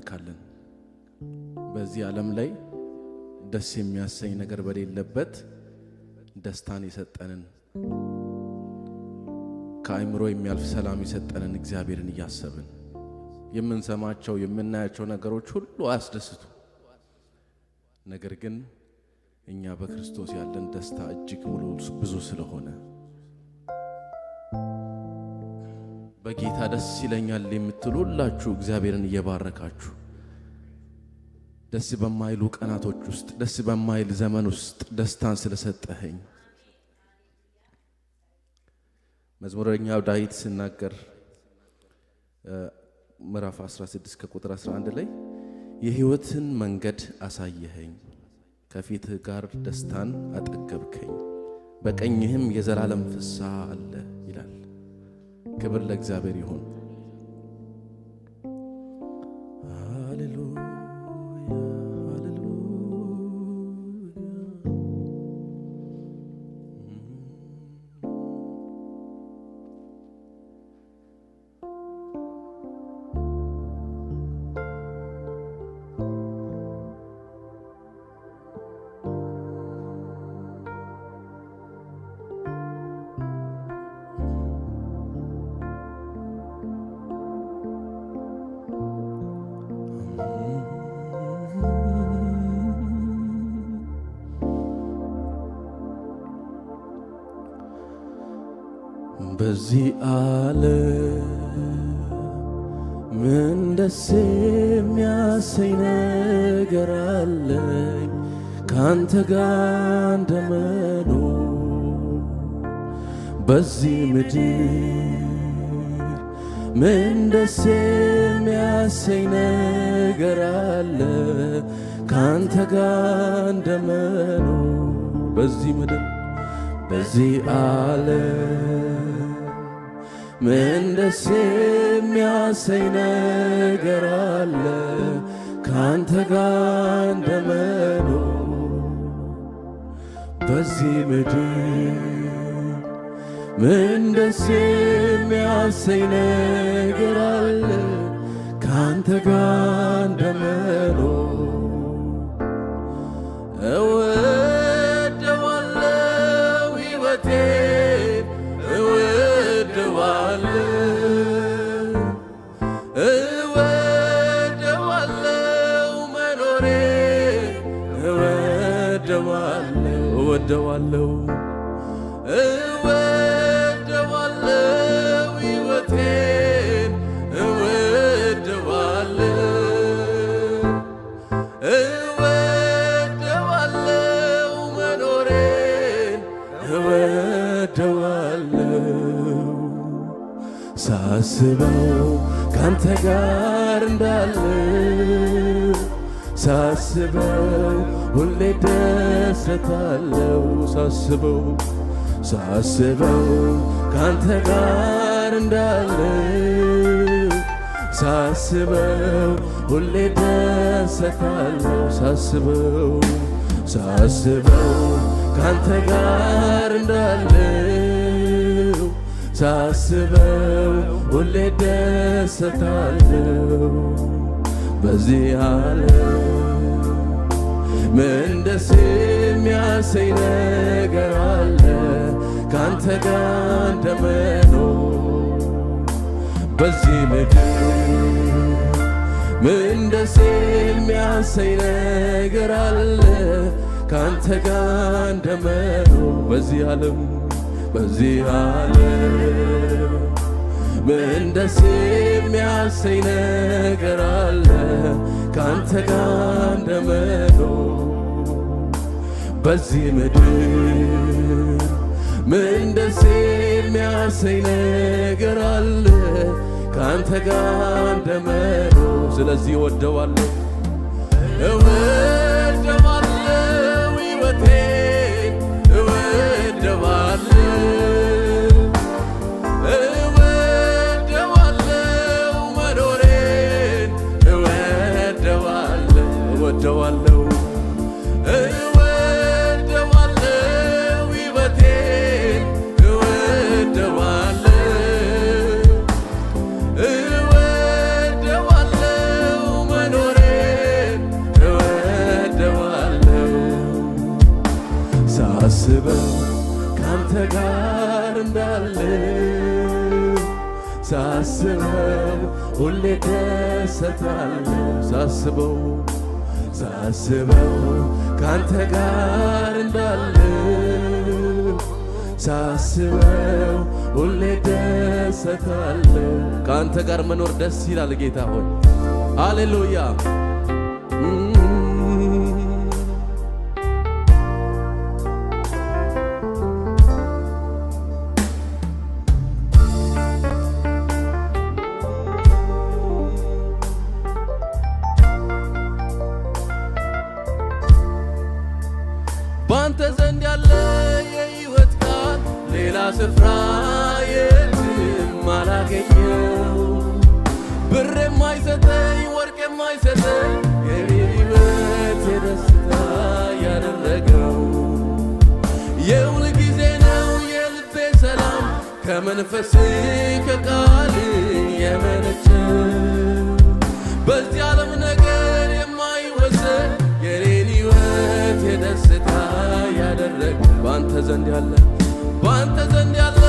እንመካለን። በዚህ ዓለም ላይ ደስ የሚያሰኝ ነገር በሌለበት ደስታን የሰጠንን ከአእምሮ የሚያልፍ ሰላም የሰጠንን እግዚአብሔርን እያሰብን የምንሰማቸው የምናያቸው ነገሮች ሁሉ አያስደስቱ። ነገር ግን እኛ በክርስቶስ ያለን ደስታ እጅግ ሙሉ ብዙ ስለሆነ በጌታ ደስ ይለኛል የምትሉ ሁላችሁ እግዚአብሔርን እየባረካችሁ ደስ በማይሉ ቀናቶች ውስጥ ደስ በማይል ዘመን ውስጥ ደስታን ስለሰጠኸኝ መዝሙረኛው ዳዊት ሲናገር ምዕራፍ 16 ከቁጥር 11 ላይ የሕይወትን መንገድ አሳየኸኝ፣ ከፊትህ ጋር ደስታን አጠገብከኝ፣ በቀኝህም የዘላለም ፍስሐ አለ ይላል። ክብር ለእግዚአብሔር ይሁን። ሃሌሉያ ሃሌሉያ። በዚህ ዓለም ምን ደስ የሚያሰኝ ነገር አለኝ ካንተ ጋር እንደመኖር። በዚህ ምድር ምን ደስ የሚያሰኝ ነገር አለ ካንተ ጋር እንደመኖር። በዚህ ምድር በዚህ ዓለም ምን ደስ የሚያሰኝ ነገር አለ ካንተ ጋር እንደመኖር። በዚህ ምድር ምን ደስ የሚያሰኝ ነገር አለ ካንተ ጋር እንደመኖር። እወደዋለሁ ሕይወቴን እወደዋለሁ መኖሬን እወደዋለሁ ሕይወቴን እወደዋለሁ መኖሬን እወደዋለሁ። ሳስበው ካንተ ጋር እንዳለው ሳስበው ሁሌ ደሰታለው። ሳስበው ካንተ ጋር እንዳለው ሳስበው ሁሌ ደሰታለው። ሳስበው ካንተ ጋር እንዳለው ሳስበው ሁሌ ደሰታለው። በዚህ ዓለም ምን ደስ የሚያሰኝ ነገር አለ ካንተ ጋር እንደመኖር። በዚህ ምድር ምን ደስ የሚያሰኝ ነገር አለ ካንተ ጋር እንደመኖር። በዚህ ዓለም ምን ደስ የሚያሰኝ ነገር አለ ካንተ ጋር እንደመኖር። በዚህ ምድር ምን ደስ የሚያሰኝ ነገር አለ ካንተ ጋር እንደመኖር። ስለዚህ እወደዋለሁ ሕይወቴን እወደዋለሁ መኖሬን እወደዋለሁ ሕይወቴን እወደዋለሁ መኖሬን ሳስበው ካንተ ጋር እንዳለው ሳስበው ሁሌ ደሰታለሁ ሳስበው ካንተ ጋር እንዳለው ሳስበው ሁሌ ደሰታለሁ። ካንተ ጋር መኖር ደስ ይላል ጌታ ሆይ ሃሌሉያ። ባንተ ዘንድ ያለ የሕይወት ቃል ሌላ ስፍራ የትም አላገኘው። ብር የማይሰጠኝ ወርቅ የማይሰጠኝ የኔ ሕይወት የደስታ ያደረገው የሁል ጊዜ ነው የልቤ ሰላም ከመንፈስ ከቃል የመነጨ በዚህ ዓለም ነገር የማይወሰን የኔን ሕይወት የደስታ ያደረገ ባንተ ዘንድ ያለ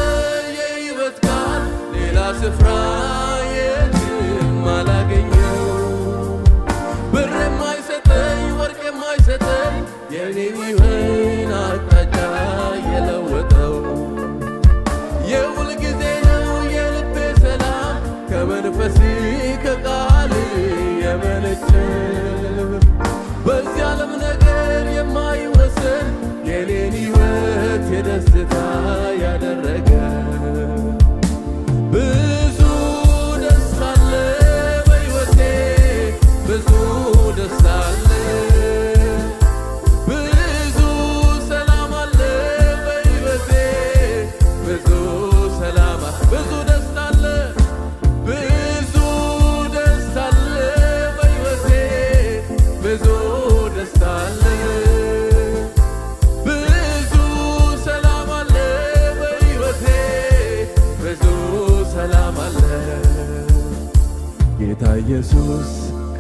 የሕይወት ቃል ሌላ ስፍራ የትም አላገኘው። ብር የማይሰጠኝ ወርቅ የማይሰጠኝ የኔን ሕይወት አቅጣጫ የለወጠው የሁል ጊዜ ነው የልቤ ሰላም ከመንፈስ ከቃል የመነጨ በዚህ ዓለም ነገር የማይወሰን የኔን ሕይወት የደስታ ያደረገ ብዙ ደስታ አለ በሕይወቴ ብዙ ደስታ አለ ብዙ ሰላም አለ በሕይወቴ ብዙ ሰላም ብዙ ደስታ አለ ብዙ ደስታ አለ በሕይወቴ ብዙ ደስታ አለ ብዙ ሰላም አለ በሕይወቴ ብዙ ሰላም አለ። ጌታ ኢየሱስ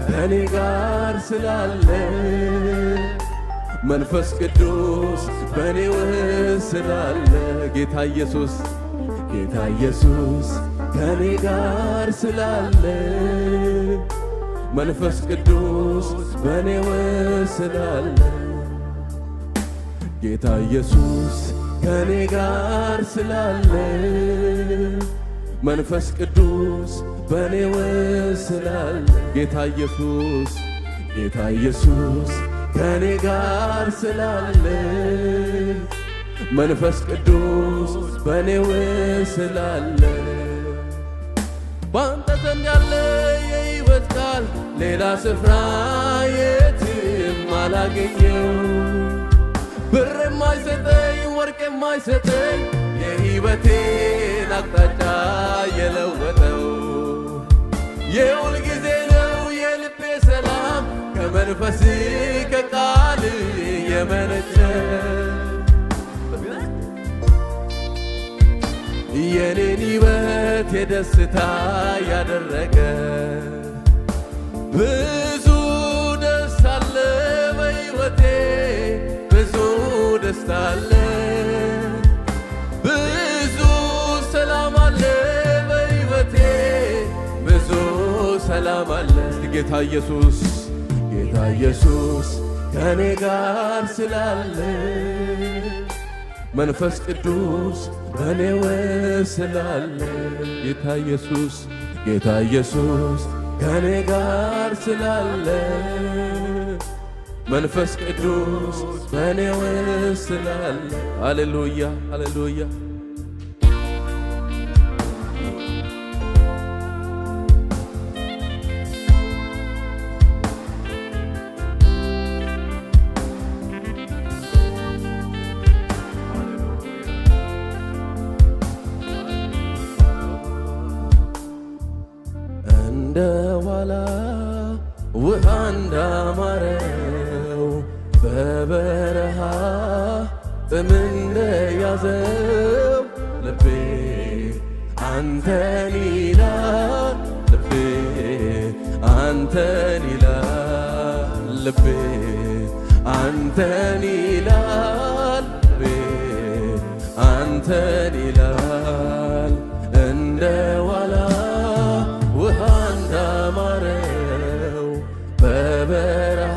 ከእኔ ጋር ስላለ መንፈስ ቅዱስ በእኔ ውስጥ ስላለ ጌታ ኢየሱስ ከእኔ ጋር ስላለ መንፈስ ቅዱስ በእኔ ውስጥ ስላለ ጌታ ኢየሱስ ከእኔ ጋር ስላለ መንፈስ ቅዱስ በእኔ ውስጥ ስላለ ጌታ ኢየሱስ ከእኔ ጋር ስላለ መንፈስ ቅዱስ በእኔ ውስጥ ስላለ ባንተ ዘንድ ያለ የሕይወት ቃል ሌላ ስፍራ የትም አላገኘው። ብር የማይሰጠኝ ወርቅ የማይሰጠኝ የሕይወቴን አቅጣጫ የለወጠው የሁል ጊዜ ነው የልቤ ሰላም ከመንፈስ ከቃል የመነጨ የኔን ሕይወት የደስታ ያደረገ ብዙ ደስታ አለ በሕይወቴ ብዙ ደስታ አለ ብዙ ሰላም አለ በሕይወቴ ብዙ ሰላም አለ። ጌታ ኢየሱስ ከእኔ ጋር ስላለ መንፈስ ቅዱስ በእኔ ውስጥ ስላለ ጌታ ኢየሱስ ከእኔ ጋር ስላለ መንፈስ ቅዱስ በእኔ ውስጥ ስላለ ሃሌሉያ ሃሌሉያ። እንደ ዋላ ውሃ እንዳማረው በበረሃ ጥም እንደያዘው ልቤ አንተን ይላል ልቤ አንተን ይላል ልቤ አንተን ይላል ልቤ አንተን ይላል እንደ ዋላ ውሃ እንዳማረው በበረሃ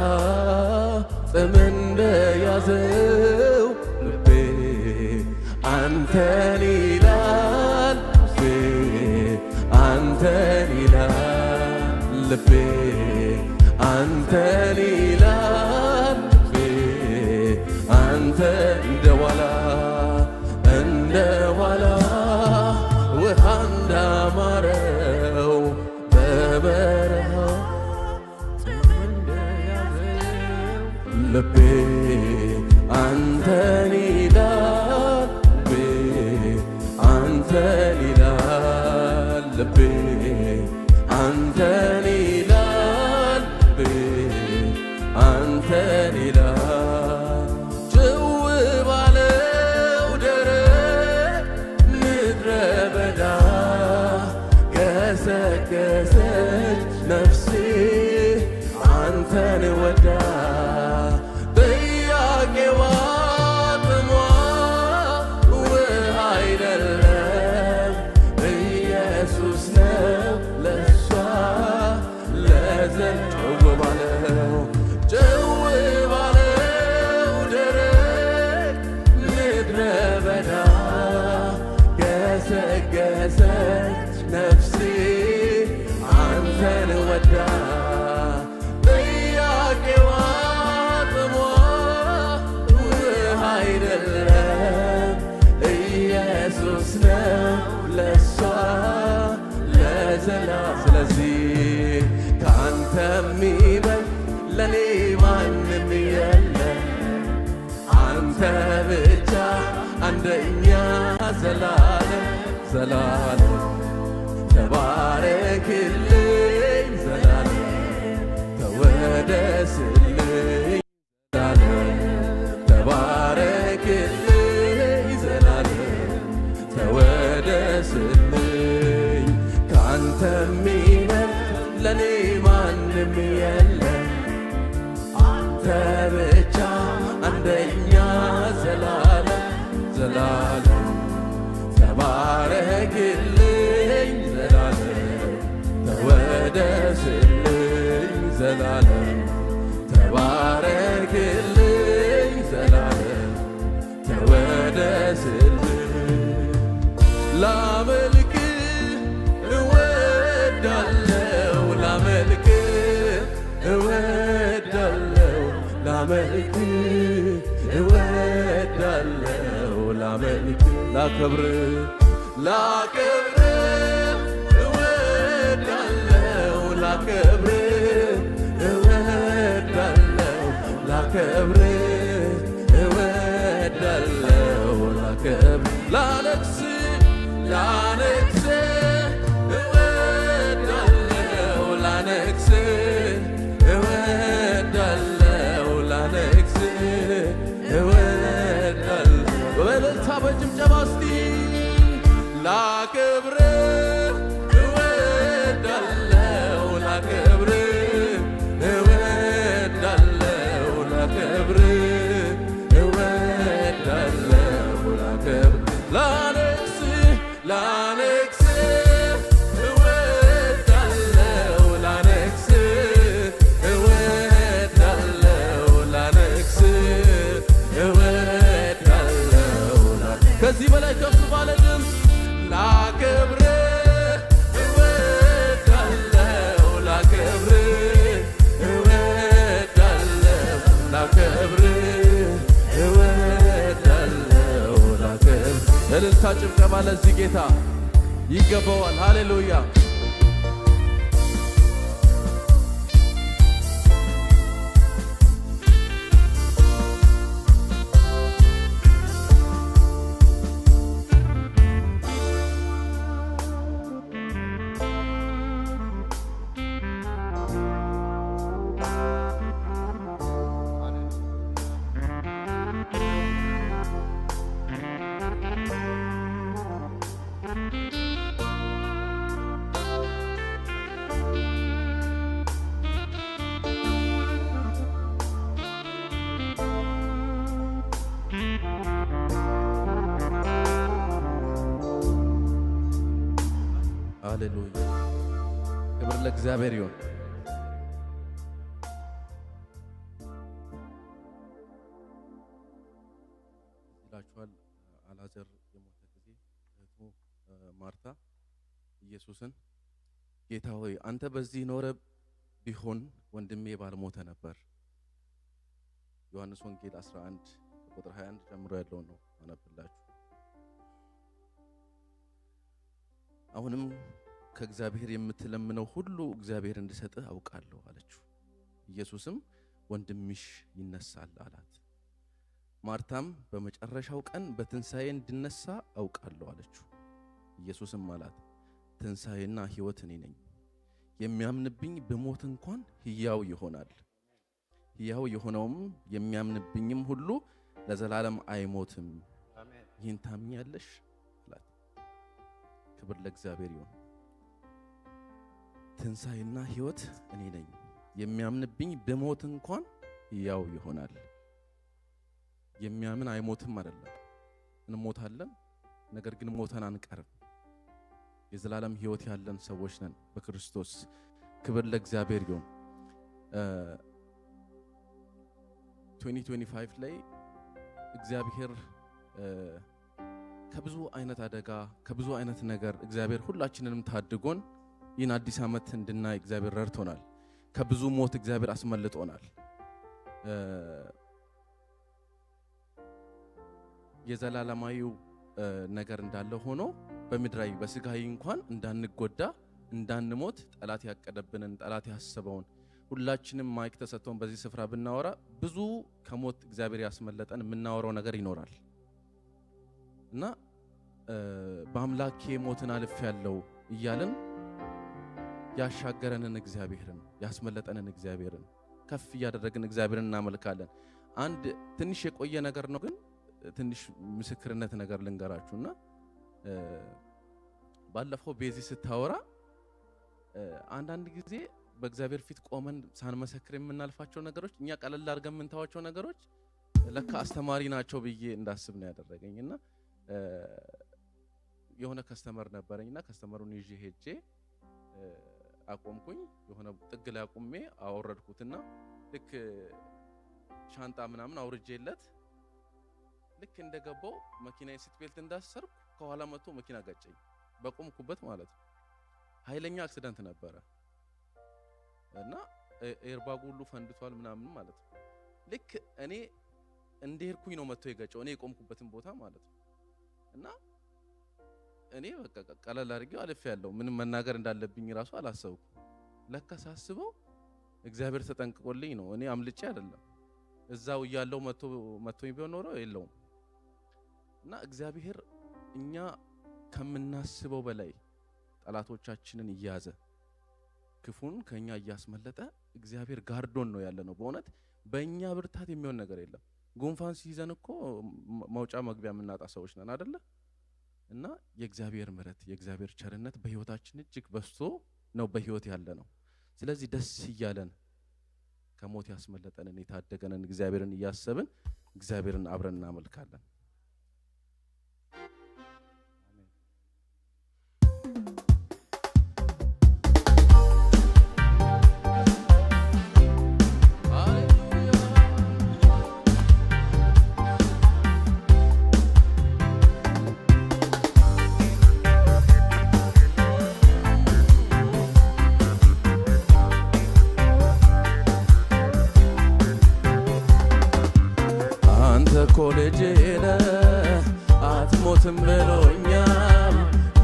ጥም እንደያዘው ልቤ አንተን ይላል ልቤ አንተን ይላል ልቤ አንተን ይላል ልቤ አንተ እንደ ዋላ ውሃ እንዳማረው በበረሃ ጥም እንደያዘው ልቤ አንተን ይላል ልቤ አንተን ይላል ልቤ አንተን ይላል ልቤ አንተን ይላል ጭው ባለው ደረቅ ምድረ በዳ ገሰገሰች ነፍሴ አንተን ወዳ ጥያቄዋ ጥሟ ውሃ አይደለም ኢየሱስ ነው ለሷ ለዘን ጭው ባለው ደረቅ ምድረ በዳ ገሰገሰች ነፍሴ አንተን ወዳ ጥያቄዋ ጥሟ ውሃ አይደለም ኢየሱስ ነው ለሷ ለዘላ ስለዚህ ከአንተ የሚበልጥ ለኔ ማንም የለም አንተ ብቻ አንደኛ ዘላለም ዘላለም ተባረክልኝ ዘላለም ተወደስልኝ ዘላለም ተባረክልኝ ዘላለም ተወደስልኝ ከአንተ የሚበልጥ ለኔ ማንም የለም አንተ ብቻ አንደኛ ዘላለም ዘላለም ተባረክልኝ ዘላለም ተወደስልኝ ዘላለም ተባረክልኝ ዘላለም ተወደስልኝ ላመልክ እወዳለው ላመልክ እወዳለው ላመልክ እወዳለው ላመልክ ላከብር እወዳለው ላከብር እወዳለው ላከብር እወዳለው ላከብር ላለቅስ እወዳለው ላነግስ እወዳለው ላነግስ እወዳለው በእልልታ በጭብጨባ እስቲ ላክብር እወዳለው ላክብር እወዳለው ላክብር እወዳለው ላክብር ላነግስ እወዳለው ላነግስ እወዳለው ላነግስ እወዳለው ከዚህ በላይ ከፍ ባለ ድምፅ ላክብር እወዳለው ላክብር እወዳለው ላክብር እወዳለው ላክብር እልልታ ጭብጨባ ለዚህ ጌታ ይገባዋል። ሃሌሉያ ሃሌሉያ ክብር ለእግዚአብሔር ይሁን። ይላችኋል አልዓዛር የሞተ ጊዜ እህቱ ማርታ ኢየሱስን ጌታ ሆይ አንተ በዚህ ኖረ ቢሆን ወንድሜ ባልሞተ ነበር። ዮሐንስ ወንጌል 11 ቁጥር 21 ጀምሮ ያለው ነው አነብላችሁ። አሁንም ከእግዚአብሔር የምትለምነው ሁሉ እግዚአብሔር እንዲሰጥህ አውቃለሁ አለችው። ኢየሱስም ወንድምሽ ይነሳል አላት። ማርታም በመጨረሻው ቀን በትንሣኤ እንዲነሳ አውቃለሁ አለችው። ኢየሱስም አላት ትንሣኤና ሕይወት እኔ ነኝ። የሚያምንብኝ በሞት እንኳን ሕያው ይሆናል። ሕያው የሆነውም የሚያምንብኝም ሁሉ ለዘላለም አይሞትም። ይህን ታምኛለሽ አላት። ክብር ለእግዚአብሔር ይሁን። ትንሣኤና ሕይወት እኔ ነኝ። የሚያምንብኝ በሞት እንኳን ሕያው ይሆናል። የሚያምን አይሞትም አይደለም፣ እንሞታለን። ነገር ግን ሞተን አንቀርም። የዘላለም ሕይወት ያለን ሰዎች ነን በክርስቶስ። ክብር ለእግዚአብሔር ይሁን። 2025 ላይ እግዚአብሔር ከብዙ አይነት አደጋ ከብዙ አይነት ነገር እግዚአብሔር ሁላችንንም ታድጎን ይህን አዲስ ዓመት እንድናይ እግዚአብሔር ረድቶናል። ከብዙ ሞት እግዚአብሔር አስመልጦናል። የዘላለማዊው ነገር እንዳለ ሆኖ በምድራዊ በስጋዊ እንኳን እንዳንጎዳ እንዳንሞት ጠላት ያቀደብንን ጠላት ያሰበውን ሁላችንም ማይክ ተሰጥቶን በዚህ ስፍራ ብናወራ ብዙ ከሞት እግዚአብሔር ያስመለጠን የምናወራው ነገር ይኖራል እና በአምላኬ ሞትን አልፌያለሁ እያልን ያሻገረንን እግዚአብሔርን ያስመለጠንን እግዚአብሔርን ከፍ እያደረግን እግዚአብሔርን እናመልካለን። አንድ ትንሽ የቆየ ነገር ነው ግን ትንሽ ምስክርነት ነገር ልንገራችሁና ባለፈው ቤዚ ስታወራ አንዳንድ ጊዜ በእግዚአብሔር ፊት ቆመን ሳንመሰክር የምናልፋቸው ነገሮች እኛ ቀለል አድርገን የምንታዋቸው ነገሮች ለካ አስተማሪ ናቸው ብዬ እንዳስብ ነው ያደረገኝና የሆነ ከስተመር ነበረኝና ከስተመሩን ይዤ ሄጄ አቆምኩኝ። የሆነ ጥግ ላይ አቁሜ አወረድኩትና ልክ ሻንጣ ምናምን አውርጄለት ልክ እንደገባው መኪናዬ ሲት ቤልት እንዳሰርኩ ከኋላ መጥቶ መኪና ገጨኝ። በቆምኩበት ማለት ነው። ኃይለኛ አክሲደንት ነበረ እና ኤርባጉ ሁሉ ፈንድቷል ምናምን ማለት ነው። ልክ እኔ እንደሄድኩኝ ነው መጥቶ የገጨው እኔ የቆምኩበትን ቦታ ማለት ነው። እና እኔ በቃ ቀለል አድርጌው አልፌያለሁ። ምንም መናገር እንዳለብኝ ራሱ አላሰብኩም። ለካ ሳስበው እግዚአብሔር ተጠንቅቆልኝ ነው። እኔ አምልጬ አይደለም። እዛው እያለው መጥቶኝ ቢሆን ኖሮ የለውም። እና እግዚአብሔር እኛ ከምናስበው በላይ ጠላቶቻችንን እያዘ ክፉን ከኛ እያስመለጠ እግዚአብሔር ጋርዶን ነው ያለነው። በእውነት በእኛ ብርታት የሚሆን ነገር የለም። ጉንፋን ሲይዘን እኮ መውጫ መግቢያ የምናጣ ሰዎች ነን አይደለ? እና የእግዚአብሔር ምሕረት የእግዚአብሔር ቸርነት በህይወታችን እጅግ በዝቶ ነው በህይወት ያለነው። ስለዚህ ደስ እያለን ከሞት ያስመለጠንን የታደገንን እግዚአብሔርን እያሰብን እግዚአብሔርን አብረን እናመልካለን። ኮሌጄነ አትሞትም ብሎኛል።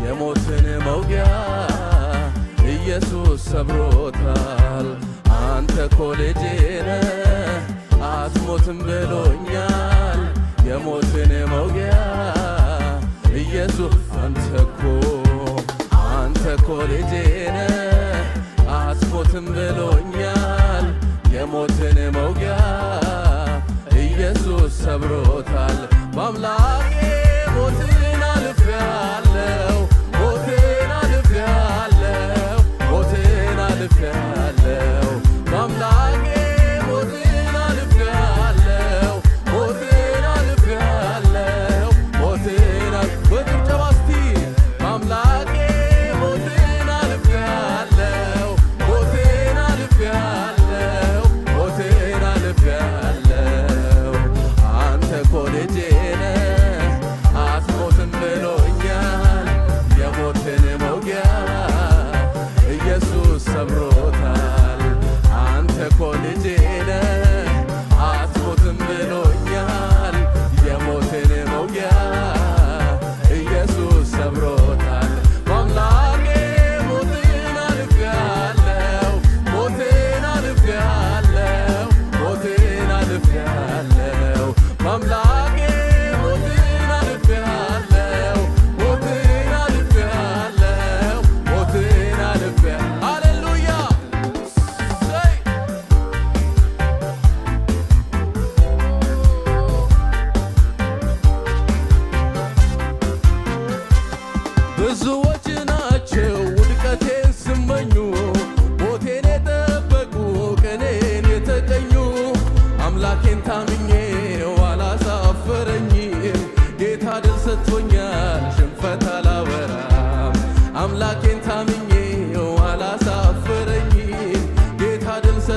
የሞትን መውጊያ ኢየሱስ ሰብሮታል። አንተ ኮሌጄነ አትሞትም ብሎኛል። የሞትን መውጊያ ኢየሱስ አንተ ኮሌጄነ አትሞትም ብሎኛል። የሞትን መውጊያ ኢየሱስ ሰብሮታል። በአምላኬ ሞትን አልፌያለሁ፣ ሞትን አልፌያለሁ፣ ሞትን አልፌያለሁ። በአምላኬ ሞትን አልፌያለሁ፣ ሞትን አልፌያለሁ፣ ሞትን በጭብጨባ እስቲ በአምላኬ ሞትን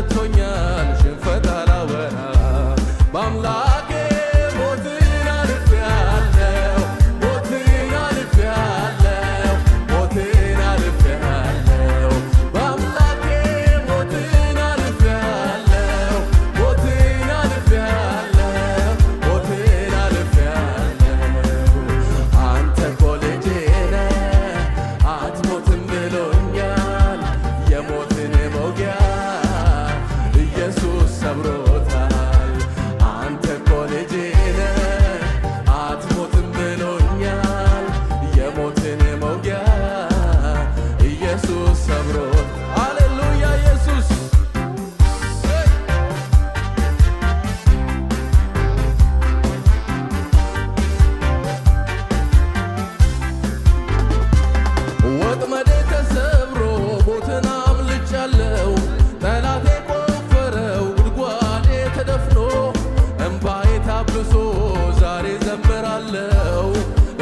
ሰጥቶኛል ሽንፈት አላወራ በአምላኬ ሞትን አልፌአለሁ ሞትን አልፌአለሁ ሞትን አልፌአለሁ በአምላኬ ሞትን አልፌአለሁ ሞትን አልፌአለሁ ሞትን አልፌአለሁ አንተ እኮ ልጄ ነህ አትሞትም ብሎኛል የሞትን መውጊያ ኢየሱስ ሰብሮታል አንተ እኮ ልጄ ነህ አትሞትም ብሎኛል የሞትን መውጊያ ኢየሱስ ሰብሮት ሃሌሉያ ኢየሱስ ወጥመዴ ተሰብሮ ሞትን አምልጫለሁ ጠላቴ ቆፈረው ጉድጓዴ ተደፍኖ እምባዬ ታብሶ ዛሬ ዘምራለሁ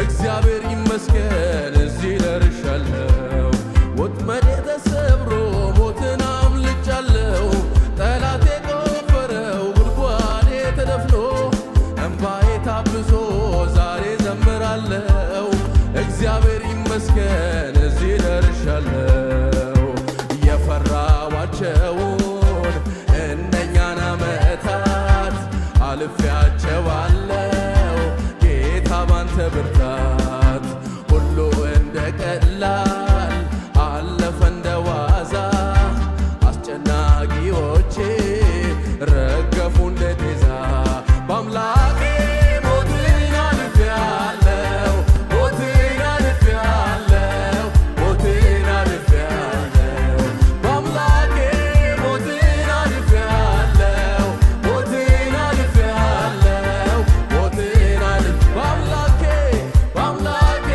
እግዚአብሔር ይመስገን እዚህ ደርሻለሁ ወጥመዴ ተሰብሮ ሞትን አምልጫለሁ ጠላቴ ቆፈረው ጉድጓዴ ተደፍኖ እምባዬ ታብሶ ዛሬ ዘምራለሁ እግዚአብሔር ይመስገን እዚህ ደርሻለሁ የፈራኋቸውን እነኛን ዓመታት አልፌያቸዋለሁ ጌታ ባንተ ብርታት ሁሉ እንደ ቀላል አለፈ እንደ ዋዛ አስጨናቂዎቼ ረገፉ እንደ ጤዛ በአምላኬ ሞትን አልፌአለሁ ሞትን አልፌአለሁ ሞትን አልፌአለሁ በአምላኬ ሞትን አልፌአለሁ ሞትን አልፌአለሁ ሞትን በአምላኬ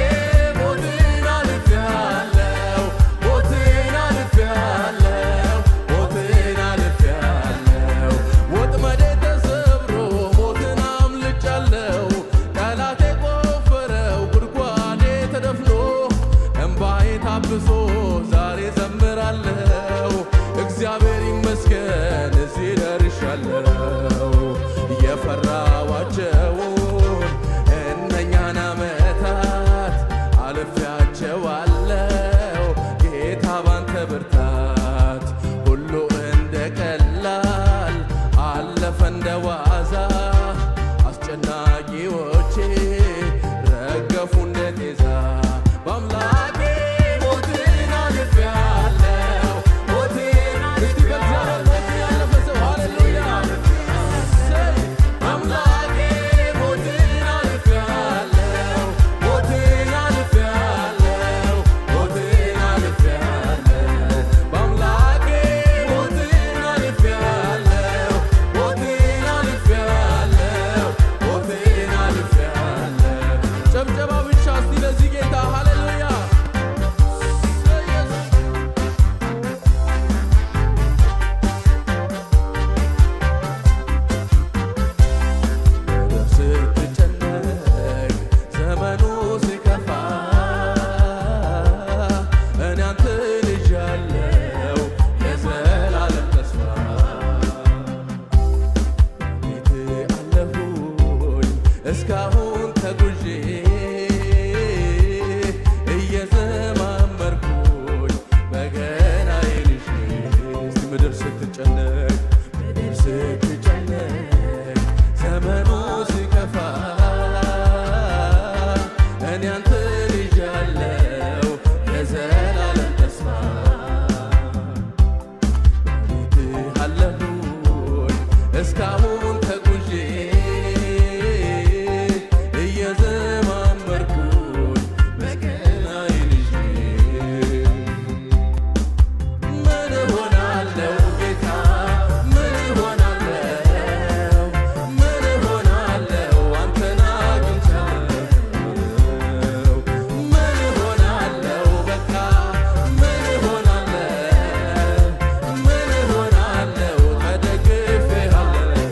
ሞትን አልፌአለሁ ሞትን አልፌአለሁ ሞትን አልፌአለሁ ወጥመዴ ተሰብሮ ሞትን አምልጫለሁ ጠላቴ ቆፈረው ጉድጓዴ ተደፍኖ እምባዬ ታብሶ ዛሬ ዘምራለሁ እግዚአብሔር ይመስገን እዚህ ደርሻለሁ የፈራኋቸውን እነኛን ዓመታት አልፌያቸዋለሁ ጌታ ባንተ ብርታት ሁሉ እንደ ቀላል አለፈ እንደ ዋዛ አስጨናቂዎቼ ረገፉ እንደ ጤዛ በአምላኬ ሞትን አልፌአለሁ ሞትን እስቲ በእግዚአብሔር ሞት ያለፈ ሰው ሃሌሉያ እሰይ በአምላኬ ሞትን አልፌአለሁ ሞትን አልፌአለሁ ሞትን አልፌአለሁ በአምላኬ ሞትን አልፌአለሁ ሞትን አልፌአለሁ ሞትን አልፌአለሁ ጨብጨባ ብቻ እስቲ ለዚህ ጌታ ሃሌሉያ እሰይ ኢየሱስ ምድር ስትጨነቅ ዘመኑ ሲከፋ እኔ አንተን ይዣለሁ የዘላለም ተስፋ ቤትህ አለሁኝ እስካሁን ተጉዤ እየዘማመርኩኝ በገናዬን ይዤ እስቲ ምድር ስትጨነቅ ዘመኑ ሲከፋ እኔ አንተን ይዣለሁ የዘላለም ተስፋ ቤትህ አለሁኝ እስካሁን ተጉዤ እየዘማመርኩኝ በገናዬን ይዤ ምን እሆናለሁ ጌታ ምን እሆናለሁ ምን እሆናለሁ አንተን አግኝቻለሁ ምን እሆናለሁ በቃ ምን እሆናለሁ ምን እሆናለሁ ተደግፌሃለሁ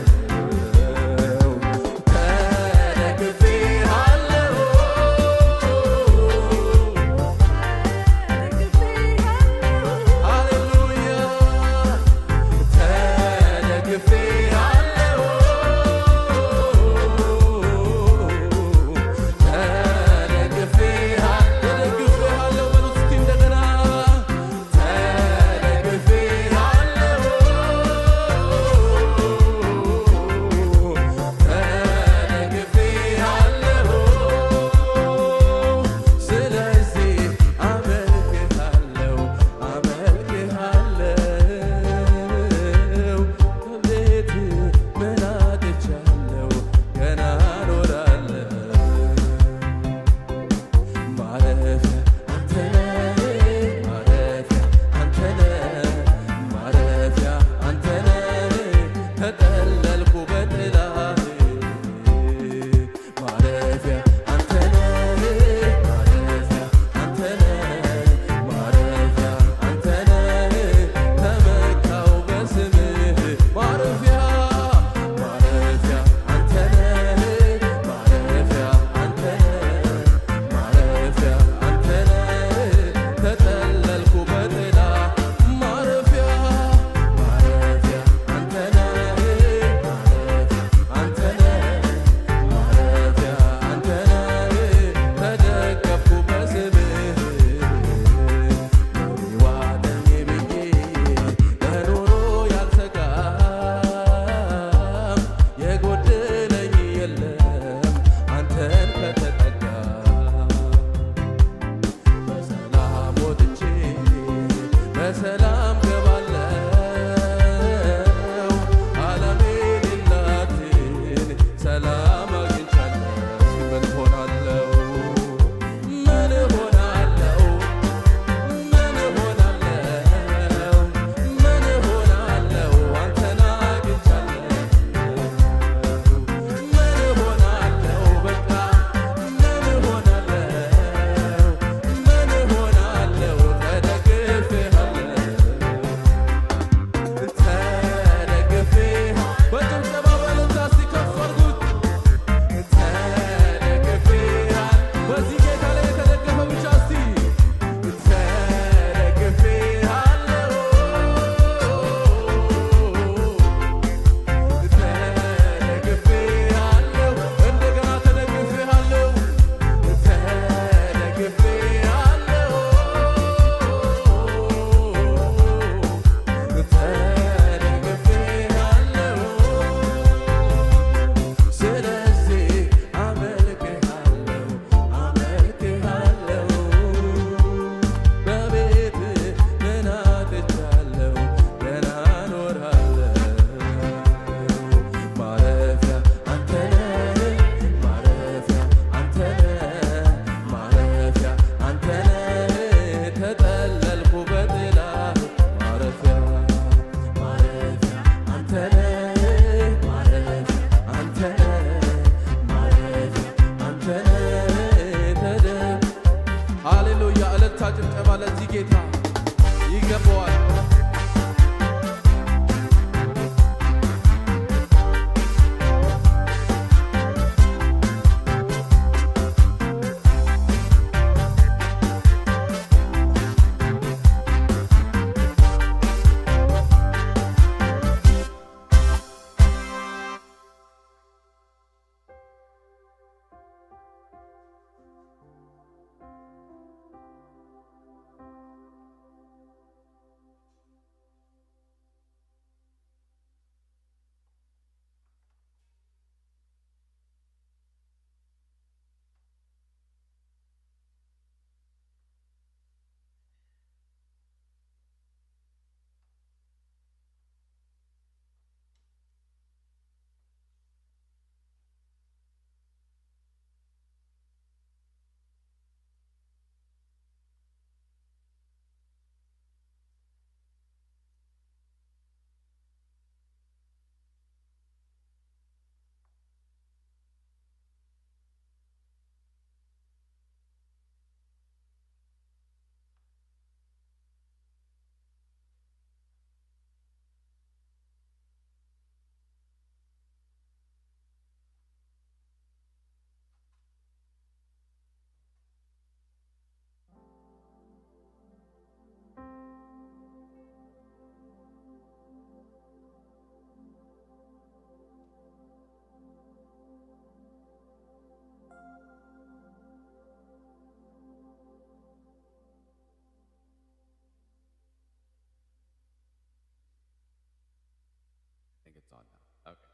it's on now. Okay.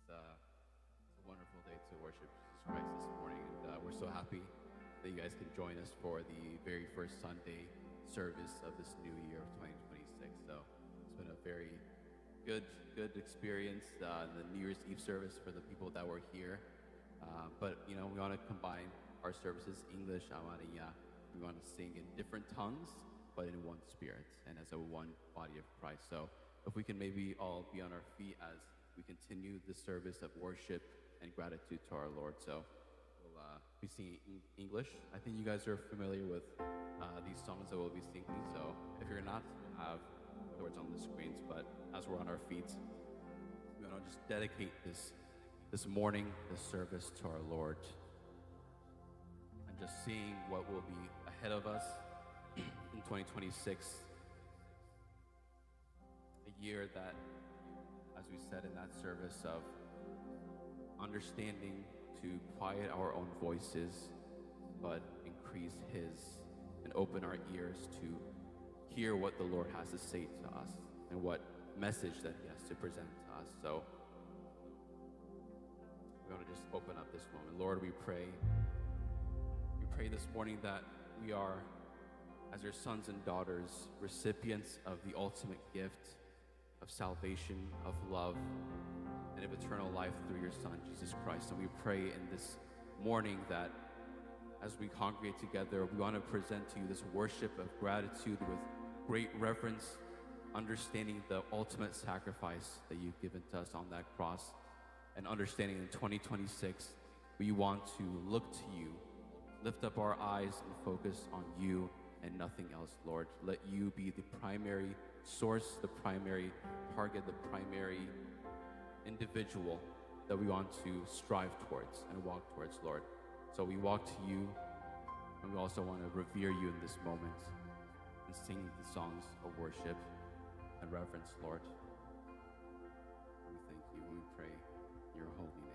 It's a wonderful day to worship Jesus Christ this morning, and we're so happy that you guys can join us for the very first Sunday service of this new year of 2026. So it's been a very good experience, the New Year's Eve service for the people that were here. But we want to combine our services, English, Amariya. We want to sing in different tongues, but in one spirit and as a one body of Christ. So if we can maybe all be on our feet as we continue the service of worship and gratitude to our Lord. So we'll be singing English. I think you guys are familiar with these songs that we'll be singing. So if you're not, we'll have the words on the screens. But as we're on our feet, we want to just dedicate this morning, this service to our Lord, and just seeing what will be ahead of us in 2026, a year that, as we said in that service, of understanding to quiet our own voices, but increase His, and open our ears to hear what the Lord has to say to us and what message that He has to present to us. So we want to just open up this moment. Lord, we pray this morning that we are, as your sons and daughters, recipients of the ultimate gift of salvation, of love, and of eternal life through your Son, Jesus Christ. And we pray in this morning that as we congregate together, we want to present to you this worship of gratitude with great reverence, understanding the ultimate sacrifice that you've given to us on that cross, and understanding in 2026, we want to look to you, lift up our eyes and focus on you and nothing else, Lord. Let you be the primary source, the primary target, the primary individual that we want to strive towards and walk towards, Lord. So we walk to you, and we also want to revere you in this moment and sing the songs of worship and reverence, Lord. We thank you and we pray in your holy name.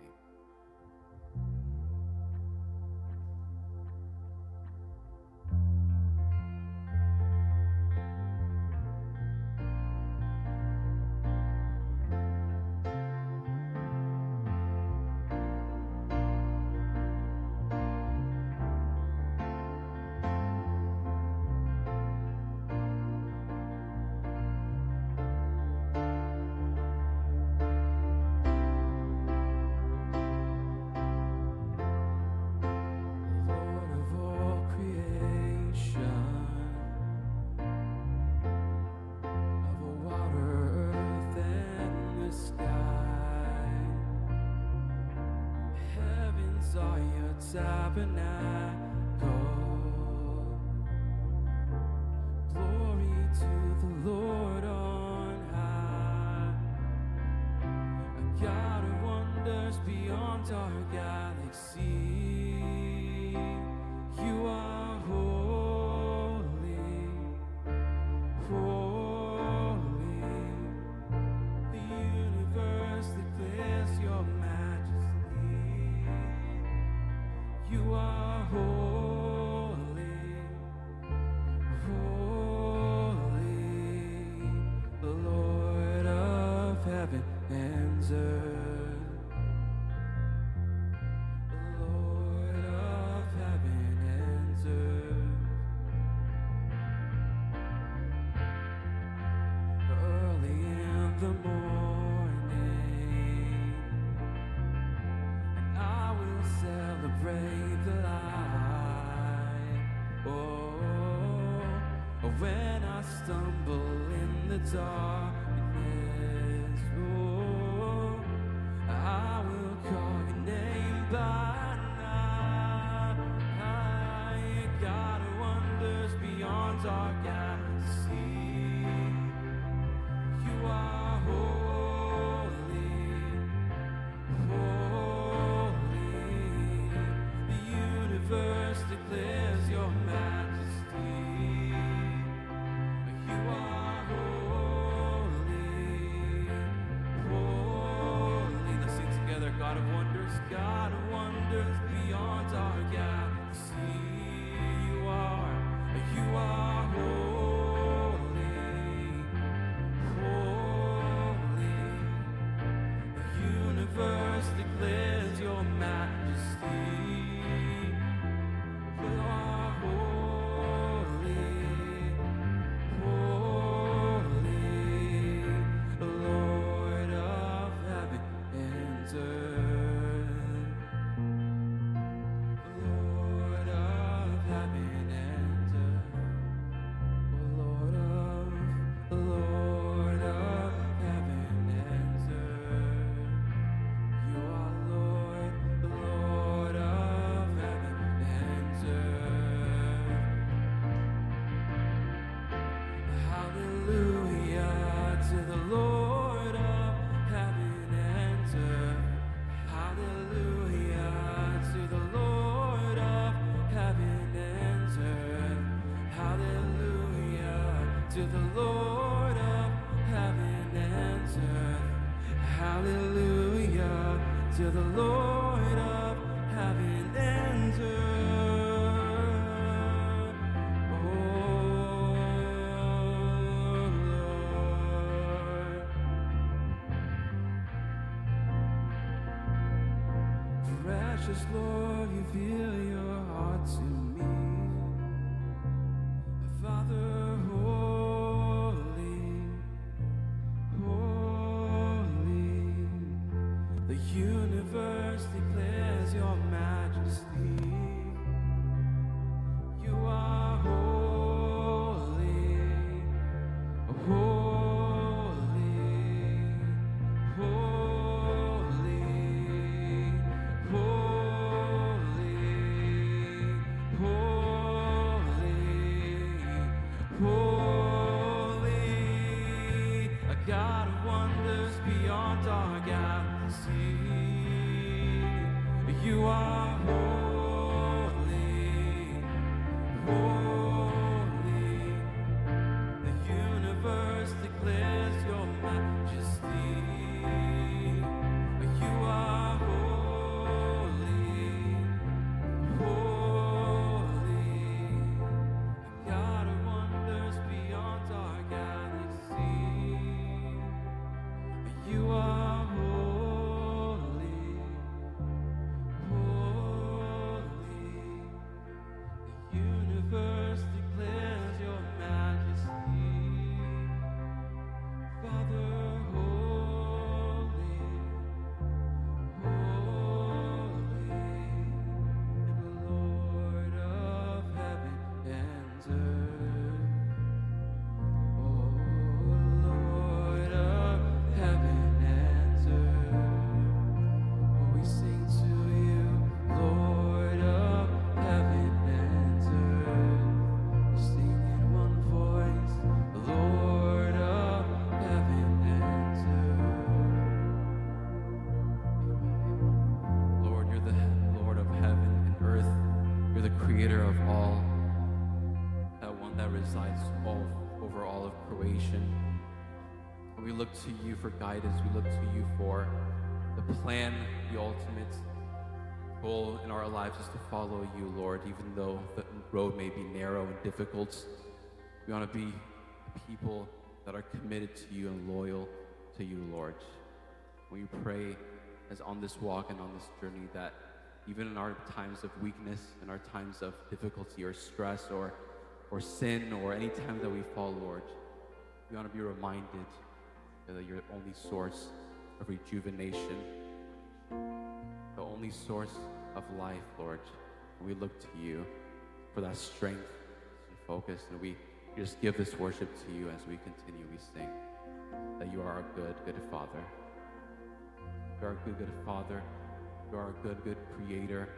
You are holy, holy. till the Lord of heaven entered. Oh Lord, precious Lord, reveal your heart to me. Father, holy, holy, the universe declares your majesty. You are holy, holy, holy, holy, holy, holy, a God of wonders beyond our galaxy. You are holy, holy, the universe declares your majesty. You are holy, holy, God of wonders beyond our galaxy. You are holy, holy, the universe declares your majesty. Father, holy, holy, and the Lord of heaven and earth. Oh Lord of heaven and earth. Oh, we sing to you, Lord of heaven and earth. We sing in one voice, Lord of heaven and earth. Lord, you're the Lord of heaven and earth. You're the creator of all, that one that resides over all of creation. We look to you for guidance. We look to you for the plan, the ultimate goal in our lives is to follow you, Lord, even though the road may be narrow and difficult. We want to be people that are committed to you and loyal to you, Lord. We pray as on this walk and on this journey that even in our times of weakness, in our times of difficulty or stress or sin or any time that we fall, Lord, we want to be reminded that you're the only source of rejuvenation, the only source of life, Lord. And we look to you for that strength and focus, and we just give this worship to you as we continue. We sing that you are our good, good Father. You are our good, good Father. You are our good, good Creator.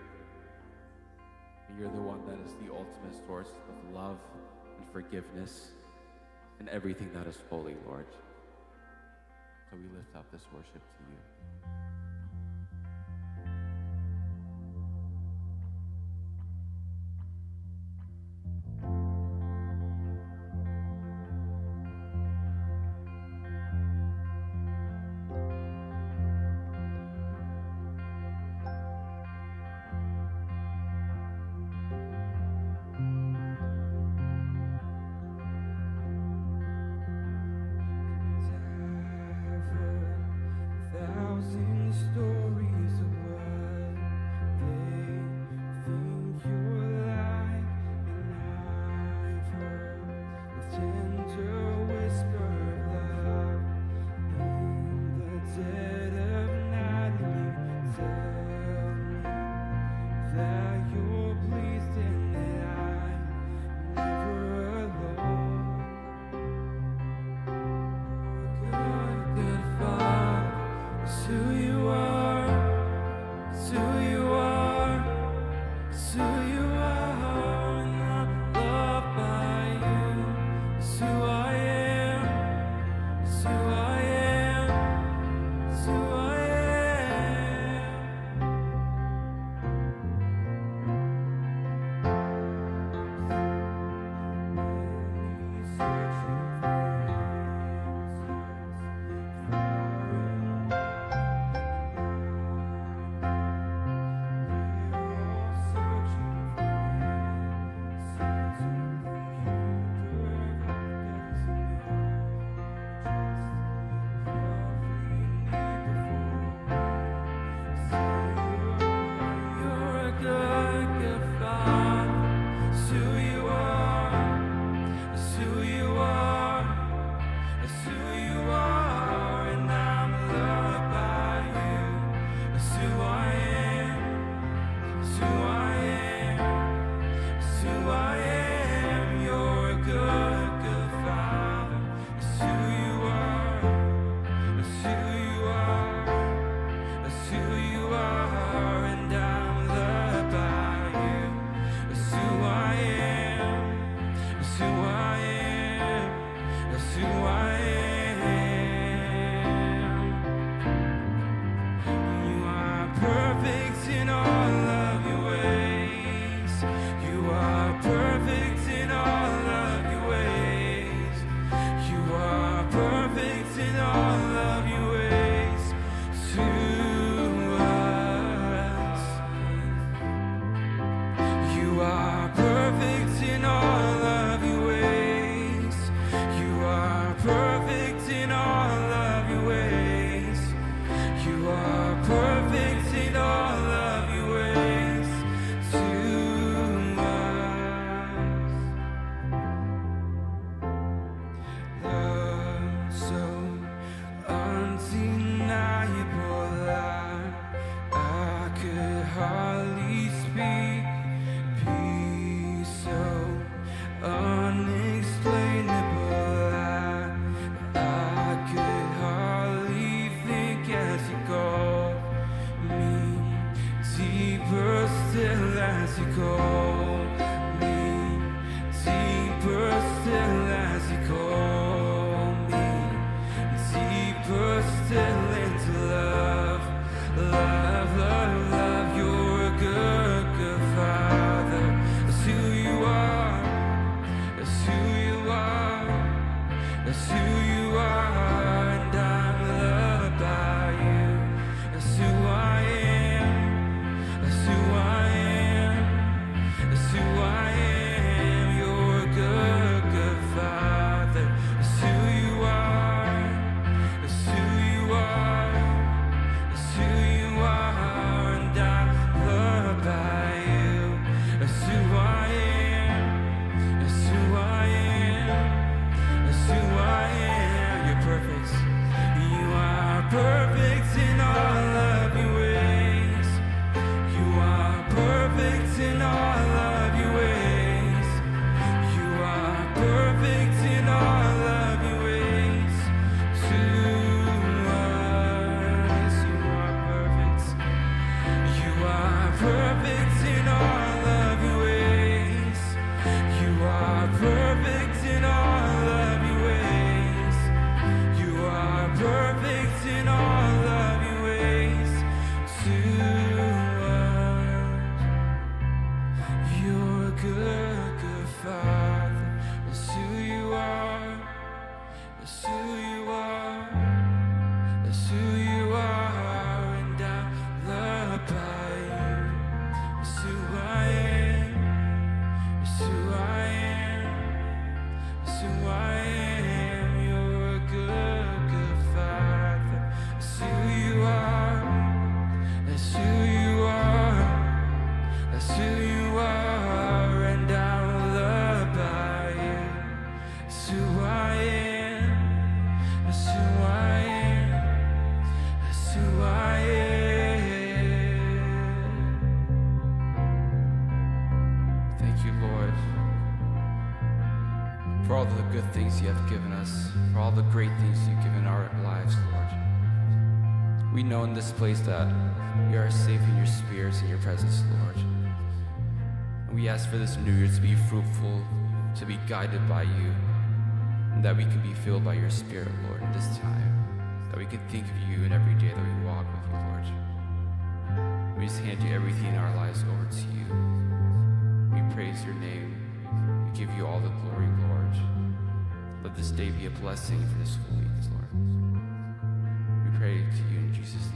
And you're the one that is the ultimate source of love and forgiveness and everything that is holy, Lord. So we lift up this worship to you. Thousands in all of your ways to us. You're a good, good Father. That's who you are. That's who you are. That's who you are. And I love by you. That's who I am. That's who I am. That's who I am. You're a good, good Father. That's who you are. That's who you are. That's who you are. And I'm loved by you. That's who I am. That's who I am. That's who I am. Thank you, Lord, for all the good things you have given us, for all the great things you've given our lives, Lord. We know in this place that we are safe in your spirits and your presence, Lord. And we ask for this new year to be fruitful, to be guided by you, and that we can be filled by your Spirit, Lord, in this time. That we can think of you in every day that we walk with you, Lord. We just hand you everything in our lives over to you. We praise your name. We give you all the glory, Lord. Let this day be a blessing for this whole week, Lord. We pray to you in Jesus'